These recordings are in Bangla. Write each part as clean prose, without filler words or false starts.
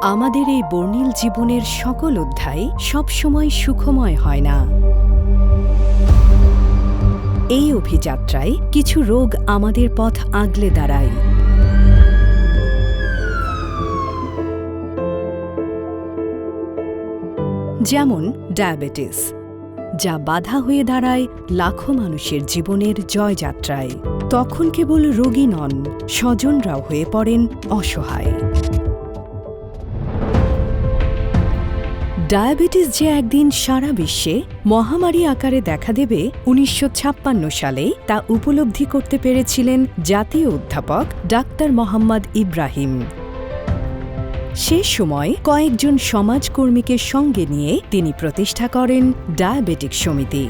আমাদের এই বর্ণিল জীবনের সকল অধ্যায় সবসময় সুখময় হয় না। এই অভিযাত্রায় কিছু রোগ আমাদের পথ আগলে দাঁড়ায়। যেমন ডায়াবেটিস, যা বাধা হয়ে দাঁড়ায় লাখো মানুষের জীবনের জয়যাত্রায়। তখন কেবল রোগী নন, স্বজনরাও হয়ে পড়েন অসহায়। ডায়াবেটিস যে একদিন সারা বিশ্বে মহামারী আকারে দেখা দেবে ১৯৫৬ সালেই তা উপলব্ধি করতে পেরেছিলেন জাতীয় অধ্যাপক ডাক্তার মোহাম্মদ ইব্রাহিম। সে সময় কয়েকজন সমাজকর্মীকে সঙ্গে নিয়ে তিনি প্রতিষ্ঠা করেন ডায়াবেটিক সমিতি।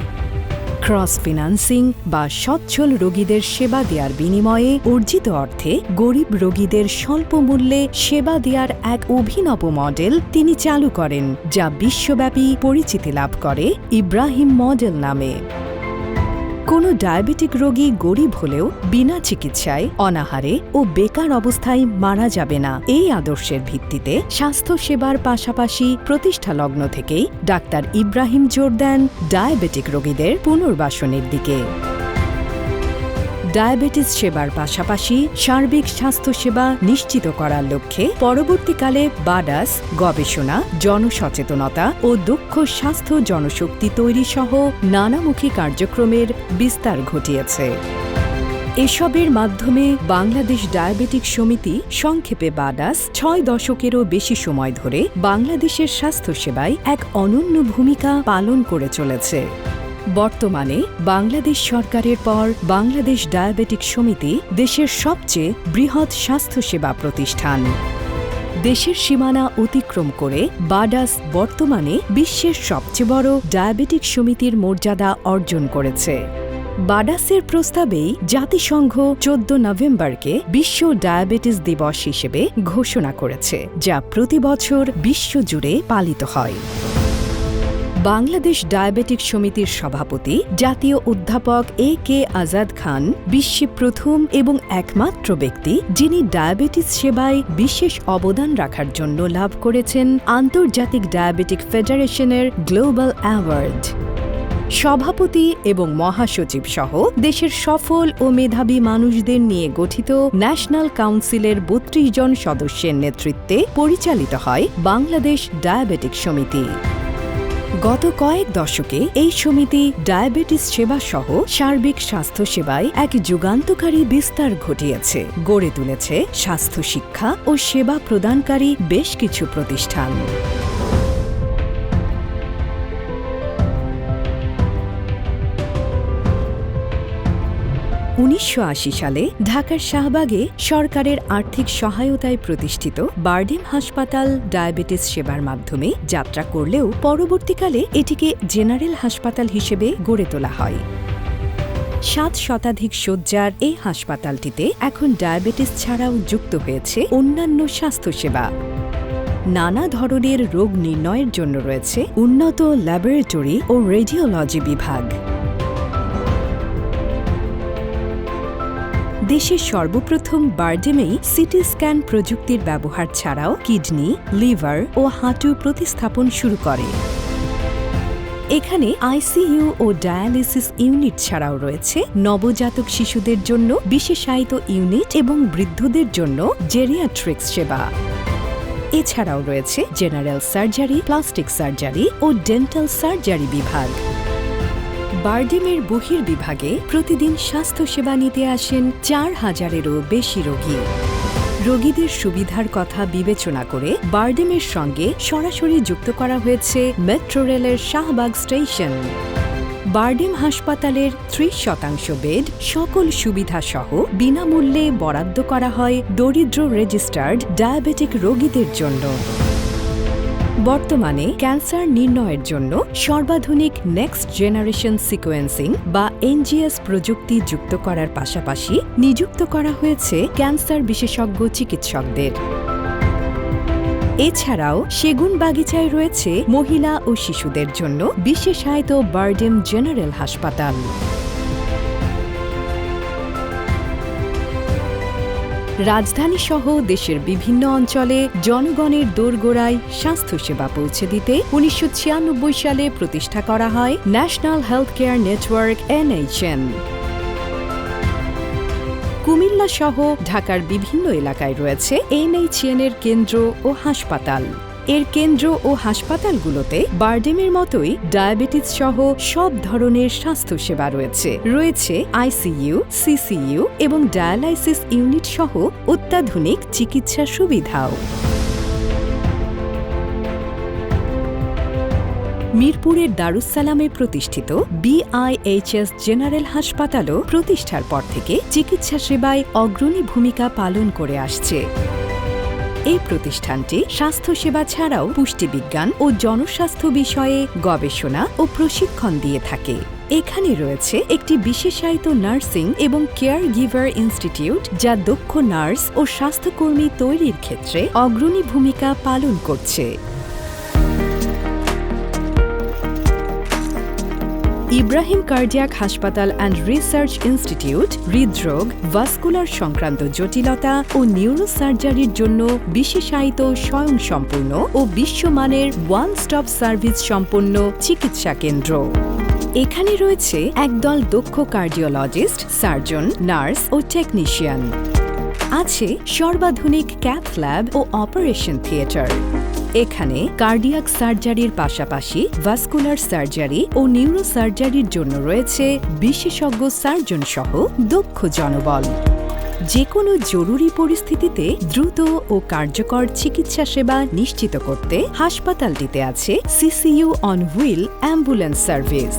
ক্রস ফিন্যান্সিং বা সচ্ছল রোগীদের সেবা দেওয়ার বিনিময়ে অর্জিত অর্থে গরিব রোগীদের স্বল্প মূল্যে সেবা দেওয়ার এক অভিনব মডেল তিনি চালু করেন, যা বিশ্বব্যাপী পরিচিতি লাভ করে ইব্রাহিম মডেল নামে। কোনো ডায়াবেটিক রোগী গরিব হলেও বিনা চিকিৎসায়, অনাহারে ও বেকার অবস্থায় মারা যাবে না। এই আদর্শের ভিত্তিতে স্বাস্থ্যসেবার পাশাপাশি প্রতিষ্ঠালগ্ন থেকেই ডাক্তার ইব্রাহিম জোর দেন ডায়াবেটিক রোগীদের পুনর্বাসনের দিকে। ডায়াবেটিস সেবার পাশাপাশি সার্বিক স্বাস্থ্যসেবা নিশ্চিত করার লক্ষ্যে পরবর্তীকালে বাডাস গবেষণা, জনসচেতনতা ও দক্ষ স্বাস্থ্য জনশক্তি তৈরি সহ নানামুখী কার্যক্রমের বিস্তার ঘটিয়েছে। এসবের মাধ্যমে বাংলাদেশ ডায়াবেটিক সমিতি, সংক্ষেপে বাডাস, ৬ দশকেরও বেশি সময় ধরে বাংলাদেশের স্বাস্থ্যসেবায় এক অনন্য ভূমিকা পালন করে চলেছে। বর্তমানে বাংলাদেশ সরকারের পর বাংলাদেশ ডায়াবেটিক সমিতি দেশের সবচেয়ে বৃহৎ স্বাস্থ্যসেবা প্রতিষ্ঠান। দেশের সীমানা অতিক্রম করে বাডাস বর্তমানে বিশ্বের সবচেয়ে বড় ডায়াবেটিক সমিতির মর্যাদা অর্জন করেছে। বাডাসের প্রস্তাবেই জাতিসংঘ ১৪ নভেম্বরকে বিশ্ব ডায়াবেটিস দিবস হিসেবে ঘোষণা করেছে, যা প্রতি বছর বিশ্বজুড়ে পালিত হয়। বাংলাদেশ ডায়াবেটিক সমিতির সভাপতি জাতীয় অধ্যাপক এ.কে. আজাদ খান বিশ্বে প্রথম এবং একমাত্র ব্যক্তি যিনি ডায়াবেটিস সেবায় বিশেষ অবদান রাখার জন্য লাভ করেছেন আন্তর্জাতিক ডায়াবেটিক ফেডারেশনের গ্লোবাল অ্যাওয়ার্ড। সভাপতি এবং মহাসচিব সহ দেশের সফল ও মেধাবী মানুষদের নিয়ে গঠিত ন্যাশনাল কাউন্সিলের ৩২ জন সদস্যের নেতৃত্বে পরিচালিত হয় বাংলাদেশ ডায়াবেটিক সমিতি। গত কয়েক দশকে এই সমিতি ডায়াবেটিস সেবা সহ সার্বিক স্বাস্থ্যসেবায় এক যুগান্তকারী বিস্তার ঘটিয়েছে, গড়ে তুলেছে স্বাস্থ্য শিক্ষা ও সেবা প্রদানকারী বেশ কিছু প্রতিষ্ঠান। ১৯৮০ সালে ঢাকার শাহবাগে সরকারের আর্থিক সহায়তায় প্রতিষ্ঠিত বারডেম হাসপাতাল ডায়াবেটিস সেবার মাধ্যমে যাত্রা করলেও পরবর্তীকালে এটিকে জেনারেল হাসপাতাল হিসেবে গড়ে তোলা হয়। ৭ শতাধিক শয্যার এই হাসপাতালটিতে এখন ডায়াবেটিস ছাড়াও যুক্ত হয়েছে অন্যান্য স্বাস্থ্যসেবা। নানা ধরনের রোগ নির্ণয়ের জন্য রয়েছে উন্নত ল্যাবরেটরি ও রেডিওলজি বিভাগ। দেশের সর্বপ্রথম বারডেমেই সিটি স্ক্যান প্রযুক্তির ব্যবহার ছাড়াও কিডনি, লিভার ও হাঁটু প্রতিস্থাপন শুরু করে। এখানে আইসিইউ ও ডায়ালিসিস ইউনিট ছাড়াও রয়েছে নবজাতক শিশুদের জন্য বিশেষায়িত ইউনিট এবং বৃদ্ধদের জন্য জেরিয়াট্রিক্স সেবা। এছাড়াও রয়েছে জেনারেল সার্জারি, প্লাস্টিক সার্জারি ও ডেন্টাল সার্জারি বিভাগ। বারডেমের বহির্বিভাগে প্রতিদিন স্বাস্থ্যসেবা নিতে আসেন ৪,০০০-এরও বেশি রোগী। রোগীদের সুবিধার কথা বিবেচনা করে বারডেমের সঙ্গে সরাসরি যুক্ত করা হয়েছে মেট্রো রেলের শাহবাগ স্টেশন। বারডেম হাসপাতালের ৩০% বেড সকল সুবিধা সহ বিনামূল্যে বরাদ্দ করা হয় দরিদ্র রেজিস্টার্ড ডায়াবেটিক রোগীদের জন্য। বর্তমানে ক্যান্সার নির্ণয়ের জন্য সর্বাধুনিক নেক্সট জেনারেশন সিকোয়েন্সিং বা এনজিএস প্রযুক্তি যুক্ত করার পাশাপাশি নিযুক্ত করা হয়েছে ক্যান্সার বিশেষজ্ঞ চিকিৎসকদের। এছাড়াও সেগুনবাগিচায় রয়েছে মহিলা ও শিশুদের জন্য বিশেষায়িত বারডেম জেনারেল হাসপাতাল। রাজধানী সহ দেশের বিভিন্ন অঞ্চলে জনগণের দোরগোড়ায় স্বাস্থ্যসেবা পৌঁছে দিতে 1996 সালে প্রতিষ্ঠা করা হয় national health care network NHN। Comilla সহ ঢাকার বিভিন্ন এলাকায় রয়েছে NHN এর কেন্দ্র ও হাসপাতাল। এর কেন্দ্র ও হাসপাতালগুলোতে বারডেমের মতোই ডায়াবেটিস সহ সব ধরনের স্বাস্থ্যসেবা রয়েছে। রয়েছে ICU, CCU এবং ডায়ালাইসিস ইউনিট সহ অত্যাধুনিক চিকিৎসা সুবিধাও। মিরপুরের দারুস-সালামে প্রতিষ্ঠিত BIHS জেনারেল হাসপাতালও প্রতিষ্ঠার পর থেকে চিকিৎসা সেবায় অগ্রণী ভূমিকা পালন করে আসছে। এই প্রতিষ্ঠানটি স্বাস্থ্যসেবা ছাড়াও পুষ্টিবিজ্ঞান ও জনস্বাস্থ্য বিষয়ে গবেষণা ও প্রশিক্ষণ দিয়ে থাকে। এখানে রয়েছে একটি বিশেষায়িত নার্সিং এবং কেয়ার গিভার ইনস্টিটিউট, যা দক্ষ নার্স ও স্বাস্থ্যকর্মী তৈরির ক্ষেত্রে অগ্রণী ভূমিকা পালন করছে। ইব্রাহিম কার্ডিয়াক হাসপাতাল অ্যান্ড রিসার্চ ইনস্টিটিউট হৃদরোগ, ভাস্কুলার সংক্রান্ত জটিলতা ও নিউরোসার্জারির জন্য বিশেষায়িত স্বয়ংসম্পূর্ণ ও বিশ্বমানের ওয়ান স্টপ সার্ভিস সম্পন্ন চিকিৎসা কেন্দ্র। এখানে রয়েছে একদল দক্ষ কার্ডিওলজিস্ট, সার্জন, নার্স ও টেকনিশিয়ান। আছে সর্বাধুনিক ক্যাথ ল্যাব ও অপারেশন থিয়েটার। এখানে কার্ডিয়াক সার্জারির পাশাপাশি ভাস্কুলার সার্জারি ও নিউরোসার্জারির জন্য রয়েছে বিশেষজ্ঞ সার্জন সহ দক্ষ জনবল। যে কোনো জরুরি পরিস্থিতিতে দ্রুত ও কার্যকর চিকিৎসা সেবা নিশ্চিত করতে হাসপাতালটিতে আছে CCU on wheel ambulance service.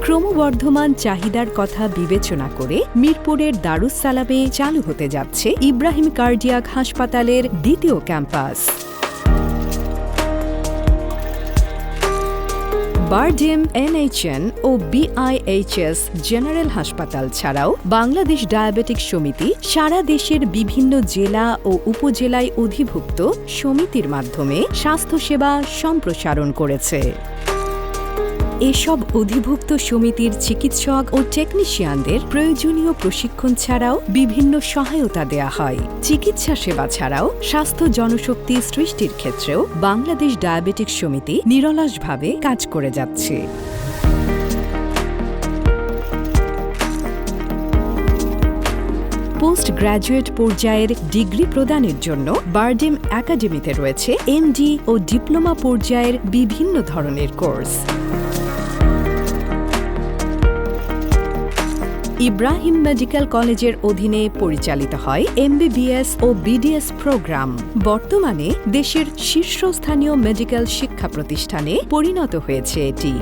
ক্রমবর্ধমান চাহিদার কথা বিবেচনা করে মিরপুরের দারুস-সালামে চালু হতে যাচ্ছে ইব্রাহিম কার্ডিয়াক হাসপাতালের দ্বিতীয় ক্যাম্পাস। বারডেম, NHN ও BIHS জেনারেল হাসপাতাল ছাড়াও বাংলাদেশ ডায়াবেটিক সমিতি সারা দেশের বিভিন্ন জেলা ও উপজেলায় অধিভুক্ত সমিতির মাধ্যমে স্বাস্থ্যসেবা সম্প্রসারণ করেছে। এসব অধিভুক্ত সমিতির চিকিৎসক ও টেকনিশিয়ানদের প্রয়োজনীয় প্রশিক্ষণ ছাড়াও বিভিন্ন সহায়তা দেয়া হয়। চিকিৎসা সেবা ছাড়াও স্বাস্থ্য জনশক্তি সৃষ্টির ক্ষেত্রেও বাংলাদেশ ডায়াবেটিক সমিতি নিরলসভাবে কাজ করে যাচ্ছে। পোস্ট গ্র্যাজুয়েট পর্যায়ের ডিগ্রি প্রদানের জন্য বারডেম একাডেমিতে রয়েছে MD ও ডিপ্লোমা পর্যায়ের বিভিন্ন ধরনের কোর্স। ইব্রাহিম মেডিকেল কলেজের অধীনে পরিচালিত হয় MBBS ও BDS প্রোগ্রাম। বর্তমানে দেশের শীর্ষস্থানীয় মেডিকেল শিক্ষা প্রতিষ্ঠানে পরিণত হয়েছে এটি।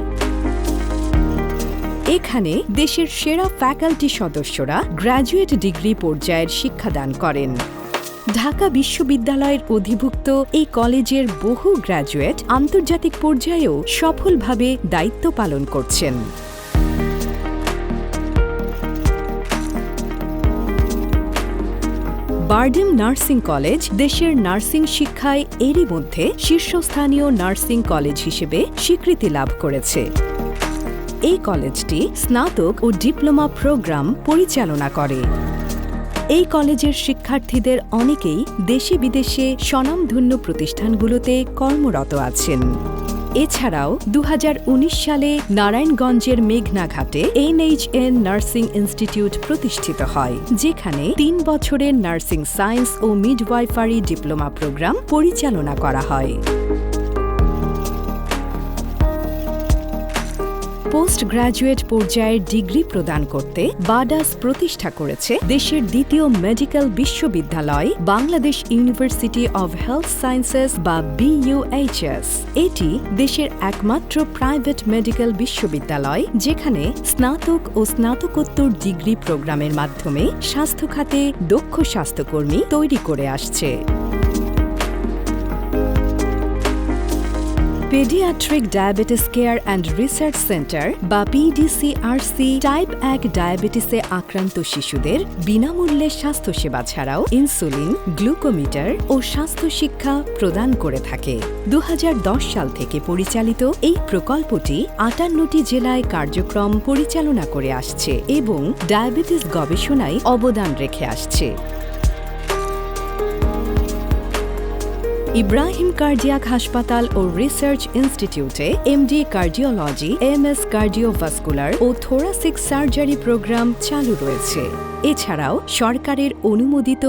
এখানে দেশের সেরা ফ্যাকাল্টি সদস্যরা গ্র্যাজুয়েট ডিগ্রি পর্যায়ের শিক্ষাদান করেন। ঢাকা বিশ্ববিদ্যালয়ের অধিভুক্ত এই কলেজের বহু গ্র্যাজুয়েট আন্তর্জাতিক পর্যায়েও সফলভাবে দায়িত্ব পালন করছেন। বারডেম নার্সিং কলেজ দেশের নার্সিং শিক্ষায় এরই মধ্যে শীর্ষস্থানীয় নার্সিং কলেজ হিসেবে স্বীকৃতি লাভ করেছে। এই কলেজটি স্নাতক ও ডিপ্লোমা প্রোগ্রাম পরিচালনা করে। এই কলেজের শিক্ষার্থীদের অনেকেই দেশে বিদেশে স্বনামধন্য প্রতিষ্ঠানগুলোতে কর্মরত আছেন। এছাড়াও 2019 সালে নারায়ণগঞ্জের মেঘনাঘাটে NHN নার্সিং ইনস্টিটিউট প্রতিষ্ঠিত হয়, যেখানে 3 বছরের নার্সিং সায়েন্স ও মিডওয়াইফারি ডিপ্লোমা প্রোগ্রাম পরিচালনা করা হয়। পোস্ট গ্র্যাজুয়েট পর্যায়ের ডিগ্রি প্রদান করতে বাডাস প্রতিষ্ঠা করেছে দেশের দ্বিতীয় মেডিকেল বিশ্ববিদ্যালয় Bangladesh university of health sciences বা BUHS। এটি দেশের একমাত্র প্রাইভেট মেডিকেল বিশ্ববিদ্যালয় যেখানে স্নাতক ও স্নাতকোত্তর ডিগ্রি প্রোগ্রামের মাধ্যমে স্বাস্থ্য খাতে দক্ষ স্বাস্থ্যকর্মী তৈরি করে আসছে। Paediatric diabetes care and research centre বা PDCRC টাইপ 1 ডায়াবেটিসে আক্রান্ত শিশুদের বিনামূল্যে স্বাস্থ্যসেবা ছাড়াও ইনসুলিন, গ্লুকোমিটার ও স্বাস্থ্য শিক্ষা প্রদান করে থাকে। 2010 সাল থেকে পরিচালিত এই প্রকল্পটি 58টি জেলায় কার্যক্রম পরিচালনা করে আসছে এবং ডায়াবেটিস গবেষণায় অবদান রেখে আসছে। ইব্রাহিম কার্ডিয়াক হাসপাতাল ও রিসার্চ ইনস্টিটিউটে এমডি কার্ডিওলজি, এমএস কার্ডিওভাস্কুলার ও থোরাসিক সার্জারি প্রোগ্রাম চালু রয়েছে। এছাড়াও সরকারের অনুমোদিত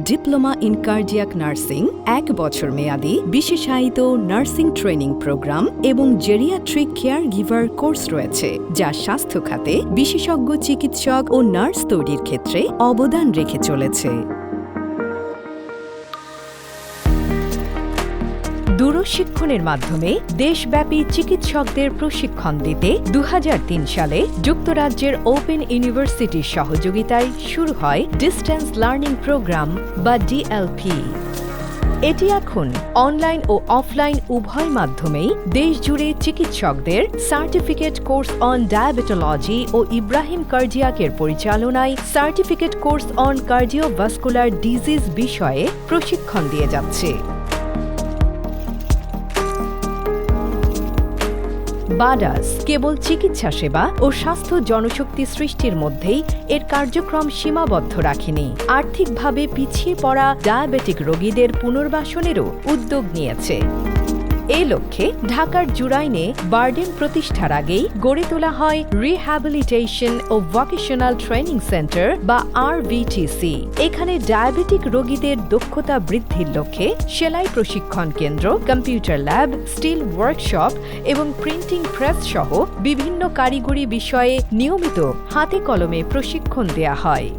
ডিপ্লোমা ইন কার্ডিয়াক নার্সিং, 1 বছর মেয়াদী বিশেষায়িত নার্সিং ট্রেনিং প্রোগ্রাম এবং জেরিয়াট্রিক কেয়ার গিভার কোর্স রয়েছে, যা স্বাস্থ্য খাতে বিশেষজ্ঞ চিকিৎসক ও নার্স তৈরির ক্ষেত্রে অবদান রেখে চলেছে। দূরশিক্ষণের মাধ্যমে দেশব্যাপী চিকিৎসকদের প্রশিক্ষণ দিতে 2003 সালে যুক্তরাজ্যের ওপেন ইউনিভার্সিটির সহযোগিতায় শুরু হয় ডিস্টেন্স লার্নিং প্রোগ্রাম বা ডিএলপি। এটি এখন অনলাইন ও অফলাইন উভয় মাধ্যমেই দেশজুড়ে চিকিৎসকদের সার্টিফিকেট কোর্স অন ডায়াবেটোলজি ও ইব্রাহিম কার্ডিয়াকের পরিচালনায় certificate course on cardiovascular disease বিষয়ে প্রশিক্ষণ দিয়ে যাচ্ছে। বাডাস কেবল চিকিৎসা সেবা ও স্বাস্থ্য জনশক্তি সৃষ্টির মধ্যেই এর কার্যক্রম সীমাবদ্ধ রাখেনি, আর্থিকভাবে পিছিয়ে পড়া ডায়াবেটিক রোগীদের পুনর্বাসনেরও উদ্যোগ নিয়েছে। এ লক্ষ্যে ঢাকার জুরাইনে বার্ডেন প্রতিষ্ঠার আগেই গড়ে তোলা হয় রিহ্যাবিলিটেশন ও ভোকেশনাল ট্রেনিং সেন্টার বা RVTC। এখানে ডায়াবেটিক রোগীদের দক্ষতা বৃদ্ধির লক্ষ্যে সেলাই প্রশিক্ষণ কেন্দ্র, কম্পিউটার ল্যাব, স্টিল ওয়ার্কশপ এবং প্রিন্টিং প্রেস সহ বিভিন্ন কারিগরি বিষয়ে নিয়মিত হাতে কলমে প্রশিক্ষণ দেয়া হয়।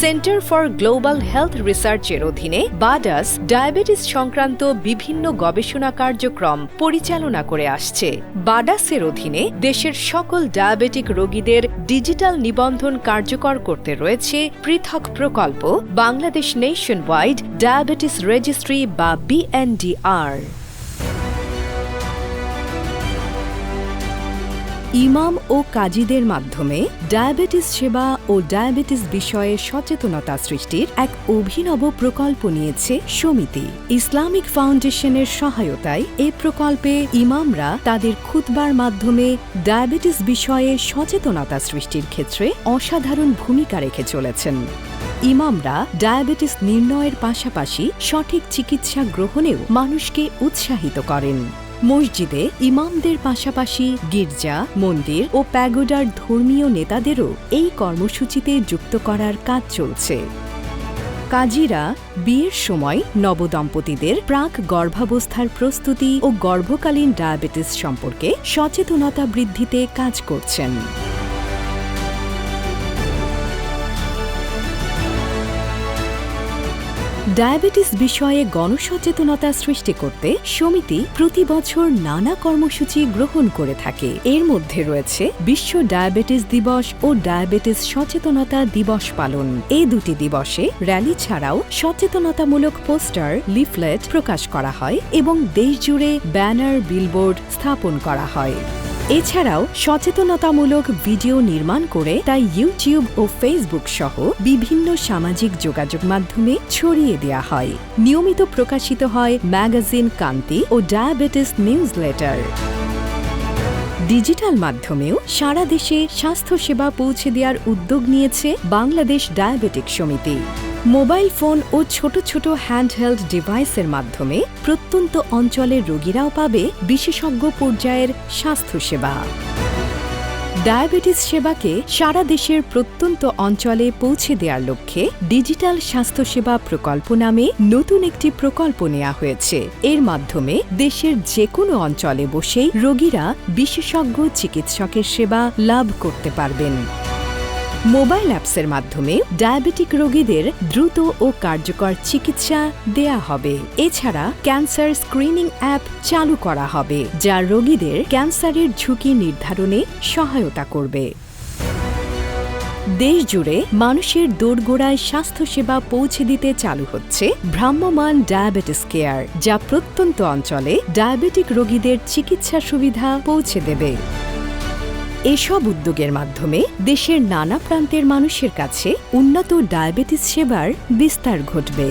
সেন্টার ফর গ্লোবাল হেলথ রিসার্চের অধীনে বাডাস ডায়াবেটিস সংক্রান্ত বিভিন্ন গবেষণা কার্যক্রম পরিচালনা করে আসছে। বাডাসের অধীনে দেশের সকল ডায়াবেটিক রোগীদের ডিজিটাল নিবন্ধন কার্যকর করতে রয়েছে পৃথক প্রকল্প, Bangladesh nation wide diabetes registry বা BNDR। ইমাম ও কাজীদের মাধ্যমে ডায়াবেটিস সেবা ও ডায়াবেটিস বিষয়ে সচেতনতা সৃষ্টির এক অভিনব প্রকল্প নিয়েছে সমিতি। ইসলামিক ফাউন্ডেশনের সহায়তায় এ প্রকল্পে ইমামরা তাদের খুতবার মাধ্যমে ডায়াবেটিস বিষয়ে সচেতনতা সৃষ্টির ক্ষেত্রে অসাধারণ ভূমিকা রেখে চলেছেন। ইমামরা ডায়াবেটিস নির্ণয়ের পাশাপাশি সঠিক চিকিৎসা গ্রহণেও মানুষকে উৎসাহিত করেন। মসজিদে ইমামদের পাশাপাশি গির্জা, মন্দির ও প্যাগোডার ধর্মীয় নেতাদেরও এই কর্মসূচিতে যুক্ত করার কাজ চলছে। কাজীরা বিয়ের সময় নবদম্পতিদের প্রাক গর্ভাবস্থার প্রস্তুতি ও গর্ভকালীন ডায়াবেটিস সম্পর্কে সচেতনতা বৃদ্ধিতে কাজ করছেন। ডায়াবেটিস বিষয়ে গণসচেতনতা সৃষ্টি করতে সমিতি প্রতি বছর নানা কর্মসূচি গ্রহণ করে থাকে। এর মধ্যে রয়েছে বিশ্ব ডায়াবেটিস দিবস ও ডায়াবেটিস সচেতনতা দিবস পালন। এই দুটি দিবসে র্যালি ছাড়াও সচেতনতামূলক পোস্টার, লিফলেট প্রকাশ করা হয় এবং দেশজুড়ে ব্যানার, বিলবোর্ড স্থাপন করা হয়। এছাড়াও সচেতনতামূলক ভিডিও নির্মাণ করে তা ইউটিউব ও ফেসবুক সহ বিভিন্ন সামাজিক যোগাযোগ মাধ্যমে ছড়িয়ে দেওয়া হয়। নিয়মিত প্রকাশিত হয় ম্যাগাজিন কান্তি ও ডায়াবেটিস নিউজলেটার। ডিজিটাল মাধ্যমেও সারা দেশে স্বাস্থ্যসেবা পৌঁছে দেওয়ার উদ্যোগ নিয়েছে বাংলাদেশ ডায়াবেটিক সমিতি। মোবাইল ফোন ও ছোট ছোট হ্যান্ডহেল্ড ডিভাইসের মাধ্যমে প্রত্যন্ত অঞ্চলের রোগীরাও পাবে বিশেষজ্ঞ পর্যায়ের স্বাস্থ্যসেবা। ডায়াবেটিস সেবাকে সারা দেশের প্রত্যন্ত অঞ্চলে পৌঁছে দেওয়ার লক্ষ্যে ডিজিটাল স্বাস্থ্যসেবা প্রকল্প নামে নতুন একটি প্রকল্প নেওয়া হয়েছে। এর মাধ্যমে দেশের যে কোনো অঞ্চলে বসেই রোগীরা বিশেষজ্ঞ চিকিৎসকের সেবা লাভ করতে পারবেন। মোবাইল অ্যাপসের মাধ্যমে ডায়াবেটিক রোগীদের দ্রুত ও কার্যকর চিকিৎসা দেয়া হবে। এছাড়া ক্যান্সার স্ক্রিনিং অ্যাপ চালু করা হবে, যা রোগীদের ক্যান্সারের ঝুঁকি নির্ধারণে সহায়তা করবে। দেশজুড়ে মানুষের দোরগোড়ায় স্বাস্থ্যসেবা পৌঁছে দিতে চালু হচ্ছে ভ্রাম্যমাণ ডায়াবেটিস কেয়ার, যা প্রত্যন্ত অঞ্চলে ডায়াবেটিক রোগীদের চিকিৎসা সুবিধা পৌঁছে দেবে। এসব উদ্যোগের মাধ্যমে দেশের নানা প্রান্তের মানুষের কাছে উন্নত ডায়াবেটিস সেবার বিস্তার ঘটবে।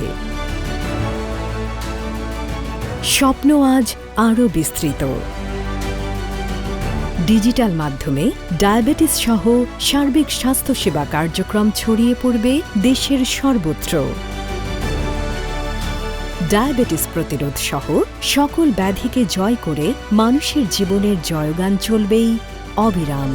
স্বপ্ন আজ আরও বিস্তৃত। ডিজিটাল মাধ্যমে ডায়াবেটিস সহ সার্বিক স্বাস্থ্যসেবা কার্যক্রম ছড়িয়ে পড়বে দেশের সর্বত্র। ডায়াবেটিস প্রতিরোধ সহ সকল ব্যাধিকে জয় করে মানুষের জীবনের জয়গান চলবেই অবিরাম।